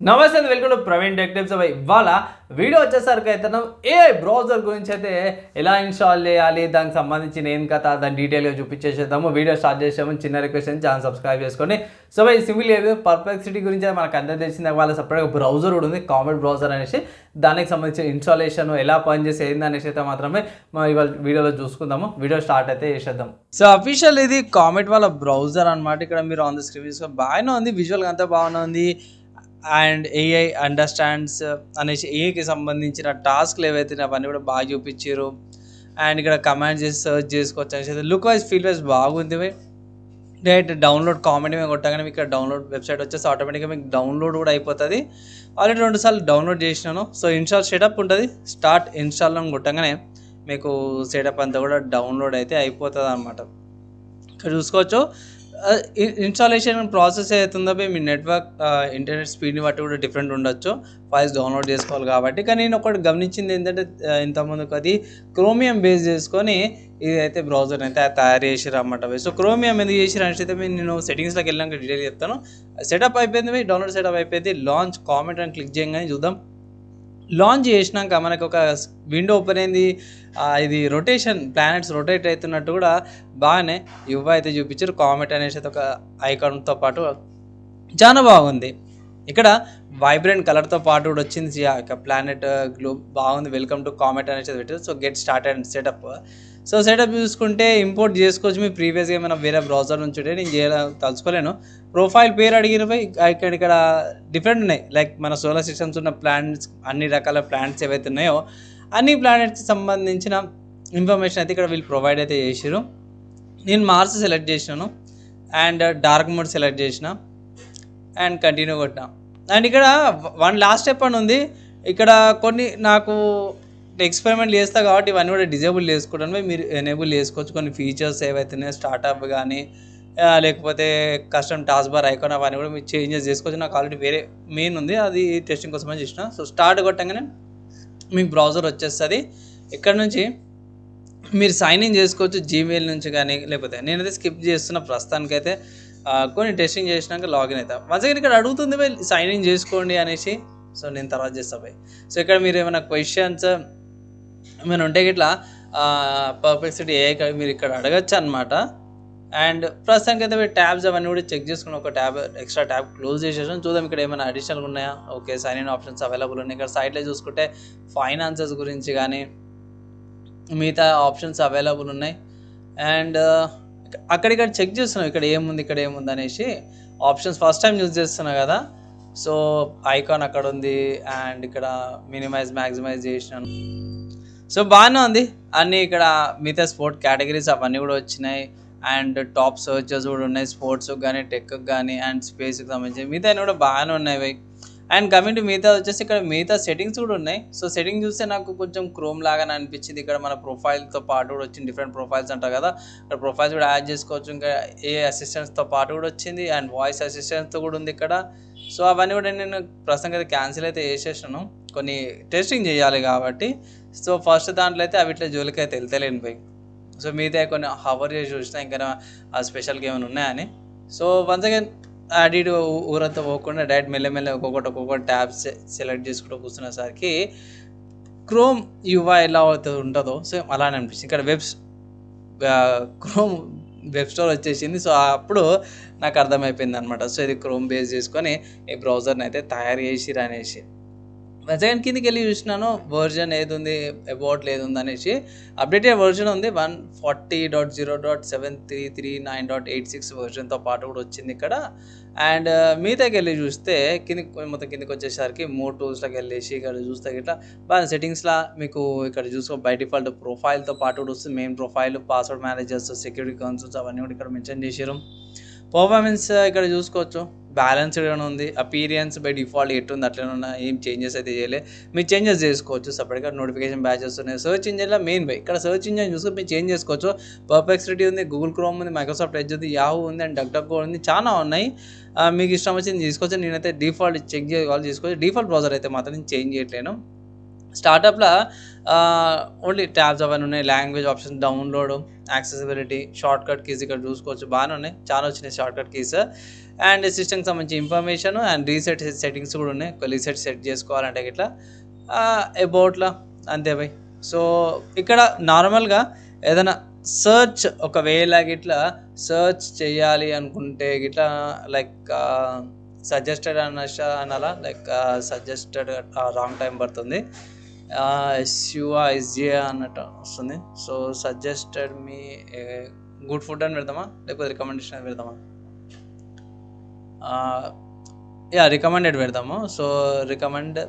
నమస్తే అండి, welcome to Praveen tech tips. ఇవాళ వీడియో వచ్చేసరికి అయితే ఏఐ బ్రౌజర్ గురించి అయితే ఎలా ఇన్స్టాల్ చేయాలి, దానికి సంబంధించిన ఏం కథ, దాని డీటెయిల్గా చూపించేసేద్దాము. వీడియో స్టార్ట్ చేసాము. చిన్న రిక్వెస్ట్ అని ఛానల్ సబ్స్క్రైబ్ చేసుకోండి. సో సింపుల్ ఏదో పర్ప్లెక్సిటీ గురించి మనకు అందరూ తెలిసింది. వాళ్ళ సపరేట్గా బ్రౌజర్ కూడా ఉంది, కామెట్ బ్రౌజర్ అనేసి. దానికి సంబంధించిన ఇన్స్టాలేషన్ ఎలా పనిచేసి ఏంది అనేసి అయితే మాత్రమే ఇవాళ వీడియోలో చూసుకుందాము. వీడియో స్టార్ట్ అయితే చేసేద్దాం. సో అఫీషియల్ ఇది కామెట్ వాళ్ళ బ్రౌజర్ అనమాట. ఇక్కడ మీరు ఆన్ ద స్క్రీన్ బాగానే ఉంది, విజువల్గా అంతా బాగానే ఉంది. అండ్ ఏఐ అండర్స్టాండ్స్ అనేసి ఏఐకి సంబంధించిన టాస్క్లు ఏవైతే అవన్నీ కూడా బాగా చూపించారు. అండ్ ఇక్కడ కమాండ్ చేసి సర్చ్ చేసుకోవచ్చు అనేసి లుక్ వైజ్ ఫీల్ వైజ్ బాగుంది. డైరెక్ట్ డౌన్లోడ్ కామెంట్ మేము కొట్టగానే మీకు ఇక్కడ డౌన్లోడ్ వెబ్సైట్ వచ్చేసి ఆటోమేటిక్గా మీకు డౌన్లోడ్ కూడా అయిపోతుంది. ఆల్రెడీ 2 సార్లు డౌన్లోడ్ చేసినాను. సో ఇన్స్టాల్ సెటప్ ఉంటుంది. స్టార్ట్ ఇన్స్టాల్ కొట్టగానే మీకు సెటప్ అంతా కూడా డౌన్లోడ్ అయితే అయిపోతుంది అనమాట. ఇక్కడ చూసుకోవచ్చు ఇన్స్టాలేషన్ ప్రాసెస్ అవుతుందో మీ నెట్వర్క్ ఇంటర్నెట్ స్పీడ్ని బట్టి కూడా డిఫరెంట్ ఉండొచ్చు. ఫైల్స్ డౌన్లోడ్ చేసుకోవాలి కాబట్టి. కానీ నేను ఒకటి గమనించింది ఏంటంటే ఇంతకుముందుకు అది క్రోమియం బేస్ చేసుకొని ఇదైతే బ్రౌజర్ అయితే తయారు చేసిరు అన్నమాట. సో క్రోమియం ఎందుకు చేసిరు అనేసి అయితే నేను సెట్టింగ్స్లోకి వెళ్ళాక డీటెయిల్ చెప్తాను. సెటప్ అయిపోయింది, డౌన్లోడ్ సెటప్ అయిపోయింది. లాంచ్ కామెంట్ అని క్లిక్ చేయగానే చూద్దాం. లాంచ్ చేసినాక మనకు ఒక విండో ఓపెన్ అయింది. ఇది రొటేషన్ ప్లానెట్స్ రొటేట్ అవుతున్నట్టు కూడా బాగానే యువ అయితే చూపించారు. కామెట్ అనేసి ఒక ఐకాన్తో పాటు చాలా బాగుంది. ఇక్కడ వైబ్రెంట్ కలర్తో పాటు కూడా వచ్చింది ప్లానెట్ గ్లోబ్ బాగుంది. వెల్కమ్ టు కామెట్ అనేసి పెట్టారు. So get start and setup. So setup చూసుకుంటే ఇంపోర్ట్ చేసుకోవచ్చు. మీ ప్రీవియస్గా ఏమైనా వేరే బ్రౌజర్ నుంచి ఉంటే నేను తలుచుకోలేను. ప్రొఫైల్ పేరు అడిగినవి ఇక్కడ డిఫరెంట్ ఉన్నాయి. లైక్ మన సోలార్ సిస్టమ్స్ ఉన్న ప్లానెట్స్, అన్ని రకాల ప్లానెట్స్ ఏవైతే ఉన్నాయో అన్ని ప్లానెట్స్కి సంబంధించిన ఇన్ఫర్మేషన్ అయితే ఇక్కడ వీళ్ళు ప్రొవైడ్ అయితే చేసారు. నేను మార్స్ సెలెక్ట్ చేసినాను అండ్ డార్క్ మోడ్ సెలెక్ట్ చేసిన అండ్ కంటిన్యూ కొట్టినా. అండ్ ఇక్కడ లాస్ట్ స్టెప్ అని ఉంది. ఇక్కడ కొన్ని నాకు ఎక్స్పెరిమెంట్ చేస్తా కాబట్టి ఇవన్నీ కూడా డిజేబుల్ చేసుకోవడానికి మీరు ఎనేబుల్ చేసుకోవచ్చు. కొన్ని ఫీచర్స్ ఏవైతున్నాయో స్టార్ట్అప్ కానీ లేకపోతే కస్టమ్ టాస్క్ బార్ ఐకాన్ అవన్నీ కూడా మీరు చేంజెస్ చేసుకోవచ్చు. నాకు ఆల్రెడీ వేరే మెయిన్ ఉంది, అది టెస్టింగ్ కోసమని చేసిన. సో స్టార్ట్ కొట్టంగానే మీకు బ్రౌజర్ వచ్చేస్తుంది. ఇక్కడ నుంచి మీరు సైన్ ఇన్ చేసుకోవచ్చు జీమెయిల్ నుంచి కానీ, లేకపోతే నేనైతే స్కిప్ చేస్తున్న ప్రస్తుతానికైతే. కొన్ని టెస్టింగ్ చేసినాక లాగిన్ అవుతాం. వన్స్ అగైన్ ఇక్కడ అడుగుతుంది సైన్ ఇన్ చేసుకోండి అనేసి. సో నేను తర్వాత చేస్తా పోయి. సో ఇక్కడ మీరు ఏమైనా క్వశ్చన్స్ ఏమైనా ఉంటే ఇట్లా పర్ప్లెక్సిటీ ఏఐ మీరు ఇక్కడ అడగచ్చు అనమాట. అండ్ ప్రస్తుతానికి అయితే మీరు ట్యాబ్స్ అవన్నీ కూడా చెక్ చేసుకుని ఒక ఎక్స్ట్రా ట్యాబ్ క్లోజ్ చేసేసాను. చూద్దాం ఇక్కడ ఏమైనా అడిషనల్గా ఉన్నాయా. Okay, sign in options available ఉన్నాయి. ఇక్కడ సైట్లో చూసుకుంటే ఫైనాన్సెస్ గురించి కానీ మిగతా ఆప్షన్స్ అవైలబుల్ ఉన్నాయి. అండ్ అక్కడిక్కడ చెక్ చేస్తున్నాం ఇక్కడ ఏముంది అనేసి. ఆప్షన్స్ ఫస్ట్ టైం యూజ్ చేస్తున్నా కదా, సో ఐకాన్ అక్కడ ఉంది. అండ్ ఇక్కడ మినిమైజ్ మ్యాక్సిమైజ్ చేసినాను. సో బాగానే ఉంది అన్నీ. ఇక్కడ మిగతా స్పోర్ట్ కేటగిరీస్ అవన్నీ కూడా వచ్చినాయి. అండ్ టాప్ సర్చెస్ కూడా ఉన్నాయి, స్పోర్ట్స్ కానీ టెక్కి కానీ అండ్ స్పేస్కి సంబంధించి మిగతా కూడా బాగానే ఉన్నాయి. అండ్ కమింగ్ టు మిగతా వచ్చేసి ఇక్కడ మిగతా సెట్టింగ్స్ కూడా ఉన్నాయి. సో సెట్టింగ్ చూస్తే నాకు కొంచెం క్రోమ్ లాగానే అనిపించింది. ఇక్కడ మన ప్రొఫైల్తో పాటు కూడా వచ్చింది, డిఫరెంట్ ప్రొఫైల్స్ అంటారు కదా, ఇక్కడ ప్రొఫైల్స్ కూడా యాడ్ చేసుకోవచ్చు. ఇంకా ఏ అసిస్టెంట్స్తో పాటు కూడా వచ్చింది అండ్ వాయిస్ అసిస్టెంట్స్తో కూడా ఉంది ఇక్కడ. సో అవన్నీ కూడా నేను ప్రస్తుతం అయితే క్యాన్సిల్ అయితే చేసేసాను, కొన్ని టెస్టింగ్ చేయాలి కాబట్టి. సో ఫస్ట్ దాంట్లో అయితే అవిట్లా జోలికి అయితే వెళ్తలేను పోయి. సో మిగతా కొన్ని హవర్ చేసి చూసినా ఇంకా స్పెషల్గా ఏమైనా ఉన్నాయని. సో వన్స్ అగైన్ అడిట్ ఊరంతా పోకుండా డైరెక్ట్ మెల్లమెల్ల ఒక్కొక్కటి ట్యాబ్స్ సెలెక్ట్ చేసుకుంటూ కూర్చునేసరికి క్రోమ్ యూఐ ఎలా ఉంటుందో సో అలానే అనిపిస్తుంది. ఇక్కడ క్రోమ్ వెబ్ స్టోర్ వచ్చేసింది. సో అప్పుడు నాకు అర్థమైపోయింది అనమాట. సో ఇది క్రోమ్ బేస్ చేసుకొని ఈ బ్రౌజర్ని అయితే తయారు చేసిరు అనేసి. సెకండ్ కిందకి వెళ్ళి చూసినాను వర్జన్ ఏది ఉంది, అబౌట్ లేదు ఉంది అనేసి. అప్డేటెడ్ వర్జన్ ఉంది 140.0.733.9.86 వర్జన్తో పాటు కూడా వచ్చింది ఇక్కడ. అండ్ మిగతాకి వెళ్ళి చూస్తే కిందకి వచ్చేసరికి 3 టూల్స్లోకి వెళ్ళేసి ఇక్కడ చూస్తే ఇట్లా బాగా సెట్టింగ్స్లా మీకు ఇక్కడ చూసుకో బై డిఫాల్ట్ ప్రొఫైల్తో పాటు కూడా వస్తుంది. Main profile, password managers, security consoles అవన్నీ కూడా ఇక్కడ మెన్షన్ చేసారు. పర్ఫార్మెన్స్ ఇక్కడ చూసుకోవచ్చు బ్యాలెన్స్డ్గా ఉంది. అపీరియన్స్ బై డిఫాల్ట్ ఎట్టుంది అట్లనే ఉన్నా, ఏం చేంజెస్ అయితే చేయలేదు. మీరు చేంజెస్ చేసుకోవచ్చు సపరేట్గా. నోటిఫికేషన్ బ్యాచెస్ ఉన్నాయి. సర్చ్ ఇంజిన్లో మెయిన్ బై ఇక్కడ సర్చ్ ఇంజిన్ చూసుకొని మీరు చేంజ్ చేసుకోవచ్చు. పర్ప్లెక్సిటీ ఉంది, గూగుల్ క్రోమ్ ఉంది, మైక్రోసాఫ్ట్ ఎడ్జ్ ఉంది, యాహూ ఉంది అండ్ డక్డక్కో ఉంది, చాలా ఉన్నాయి. మీకు ఇష్టం వచ్చింది తీసుకోవచ్చు. నేనైతే డిఫాల్ట్ చెక్ చేసుకోవాలి తీసుకోవచ్చు. డిఫాల్ట్ బ్రౌజర్ అయితే మాత్రం నేను చేంజ్ చేయట్లేను. స్టార్టప్లో ఓన్లీ ట్యాబ్స్ అవన్నీ ఉన్నాయి, language option, download, accessibility, short cut keys ఇక్కడ చూసుకోవచ్చు, బాగానే ఉన్నాయి, చాలా వచ్చినాయి షార్ట్ కట్ కీస్. అండ్ సిస్టమ్కి సంబంధించి ఇన్ఫర్మేషన్ అండ్ రీసెట్ సెట్టింగ్స్ కూడా ఉన్నాయి, రీసెట్ సెట్ చేసుకోవాలంటే ఇట్లా అబౌట్లో అంతే బై. సో ఇక్కడ నార్మల్గా ఏదైనా సర్చ్ ఒకవేళ గిట్లా సర్చ్ చేయాలి అనుకుంటే గిట్లా లైక్ సజెస్టెడ్ అనాలా, లైక్ సజెస్టెడ్ రాంగ్ టైం పడుతుంది, ఎస్యుఐజిఏ అన్నట్టు వస్తుంది. So suggested me good food అని పెడతామా లేకపోతే రికమెండేషన్ అని పెడతామా? రికమెండెడ్ పెడతాము. సో రికమెండ్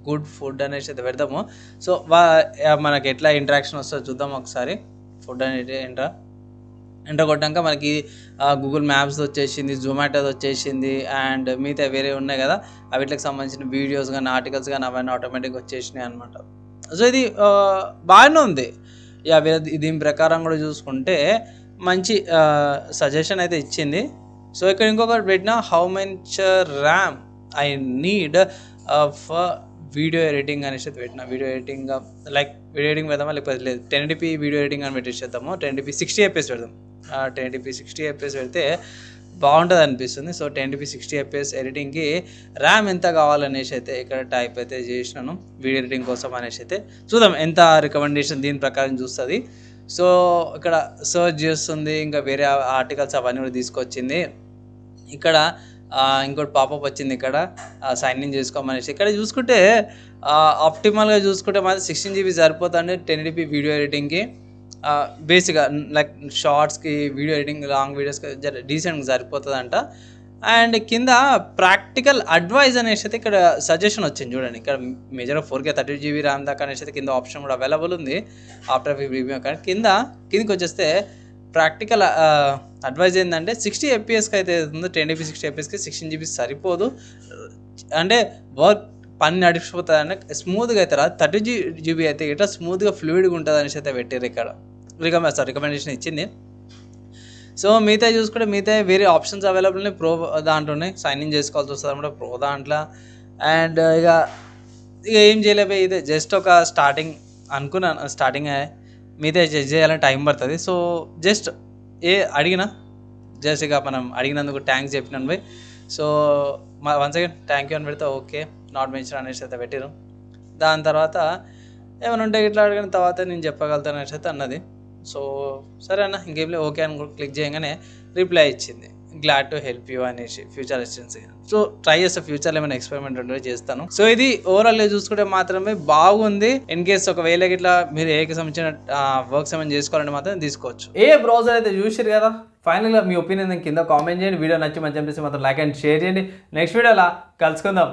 గుడ్ ఫుడ్ అనేసి అయితే పెడతాము. సో మనకి ఎట్లా ఇంటరాక్షన్ వస్తుందో చూద్దాం ఒకసారి. ఫుడ్ అనేది ఎంటర్ కొట్టాక మనకి గూగుల్ మ్యాప్స్ వచ్చేసింది, జొమాటోది వచ్చేసింది, అండ్ మిగతా వేరే ఉన్నాయి కదా వీటికి సంబంధించిన వీడియోస్ కానీ ఆర్టికల్స్ కానీ అవన్నీ ఆటోమేటిక్గా వచ్చేసినాయి అనమాట. సో ఇది బాగానే ఉంది. దీని ప్రకారం కూడా చూసుకుంటే మంచి సజెషన్ అయితే ఇచ్చింది. సో ఇక్కడ ఇంకొకటి పెట్టిన, how much RAM I need for video editing అనేసి పెట్టిన. Video editing like video editing పెడదామా లేకపోతే లేదు 1080p వీడియో ఎడిటింగ్ అని పెట్టేసేద్దాము. 1080p 60 fps పెడదాం. 1080p 60 fps పెడితే బాగుంటుంది అనిపిస్తుంది. సో 1080p 60 fps ఎడిటింగ్కి ర్యామ్ ఎంత కావాలనేసి అయితే ఇక్కడ టైప్ అయితే చేసినాను వీడియో ఎడిటింగ్ కోసం అనేసి అయితే. చూద్దాం ఎంత రికమెండేషన్ దీని ప్రకారం చూస్తుంది. సో ఇక్కడ సర్చ్ చేస్తుంది, ఇంకా వేరే ఆర్టికల్స్ అవన్నీ కూడా తీసుకొచ్చింది. ఇక్కడ ఇంకోటి పాపప్ వచ్చింది, ఇక్కడ సైన్ ఇన్ చేసుకోమనేసి. ఇక్కడ చూసుకుంటే ఆప్టిమల్గా చూసుకుంటే మాత్రం 16 GB సరిపోతుంది 1080p వీడియో ఎడిటింగ్కి. బేసిక్గా లైక్ షార్ట్స్కి, వీడియో ఎడిటింగ్, లాంగ్ వీడియోస్కి డీసెంట్గా సరిపోతుందంట. అండ్ కింద ప్రాక్టికల్ అడ్వైజ్ అనేసి అయితే ఇక్కడ సజెషన్ వచ్చింది చూడండి. ఇక్కడ మేజర్గా 4K 30 GB ర్యామ్ దాకా అనేసి అయితే కింద ఆప్షన్ కూడా అవైలబుల్ ఉంది ఆఫ్టర్ రివ్యూ. కానీ కిందకి వచ్చేస్తే ప్రాక్టికల్ అడ్వైజ్ ఏంటంటే 60 fpsకి అయితే అవుతుంది, 1080p 60 fpsకి 16 GB సరిపోదు, అంటే వర్క్ పని నడిచిపోతుంది అంటే స్మూత్గా అవుతారా. 30 GB అయితే ఇట్లా స్మూత్గా ఫ్లూయిడ్గా ఉంటుంది అనేసి అయితే పెట్టారు ఇక్కడ. రికమెండేషన్ ఇచ్చింది. సో మిగతా చూసుకుంటే మిగతా వేరే ఆప్షన్స్ అవైలబుల్ ఉన్నాయి. ప్రో దాంట్లోనే సైన్ ఇన్ చేసుకోవాల్సి వస్తుంది అనమాట ప్రో దాంట్లో. అండ్ ఇక ఏం చేయలేకపోయి, ఇదే జస్ట్ ఒక స్టార్టింగ్ అనుకున్నాను. స్టార్టింగ్ మిగతా చేయాలని టైం పడుతుంది. సో జస్ట్ అడిగినా జస్ట్ ఇక మనం అడిగినందుకు థ్యాంక్స్ చెప్పినాను by. So once again thank you అని పెడితే ఓకే నాట్ మెన్షన్ అనేసి అయితే పెట్టారు. దాని తర్వాత ఏమైనా ఉంటే ఇట్లా అడిగిన తర్వాత నేను చెప్పగలుగుతాను అనేసి అయితే అన్నది. సో సరే అన్న ఇంకేం లేదు ఓకే అని క్లిక్ చేయగానే రిప్లై ఇచ్చింది, గ్లాడ్ టు హెల్ప్ యూ అనేసి, ఫ్యూచర్ అసిస్టెన్స్. సో ట్రై చేస్తే ఫ్యూచర్లో ఏమైనా ఎక్స్పెరిమెంట్ ఉంటే చేస్తాను. సో ఇది ఓవరాల్గా చూసుకుంటే మాత్రమే బాగుంది. ఇన్ కేస్ ఒకవేళ ఇట్లా మీరు ఏకి సంబంధించిన వర్క్స్ ఏమైనా చేసుకోవాలంటే మాత్రం తీసుకోవచ్చు. ఏ బ్రౌజర్ అయితే చూసారు కదా, ఫైనల్గా మీ ఒపీనియన్ కింద కామెంట్ చేయండి. వీడియో నచ్చి మంచి అనిపిస్తే మాత్రం లైక్ అండ్ షేర్ చేయండి. నెక్స్ట్ వీడియోలో కలుసుకుందాం.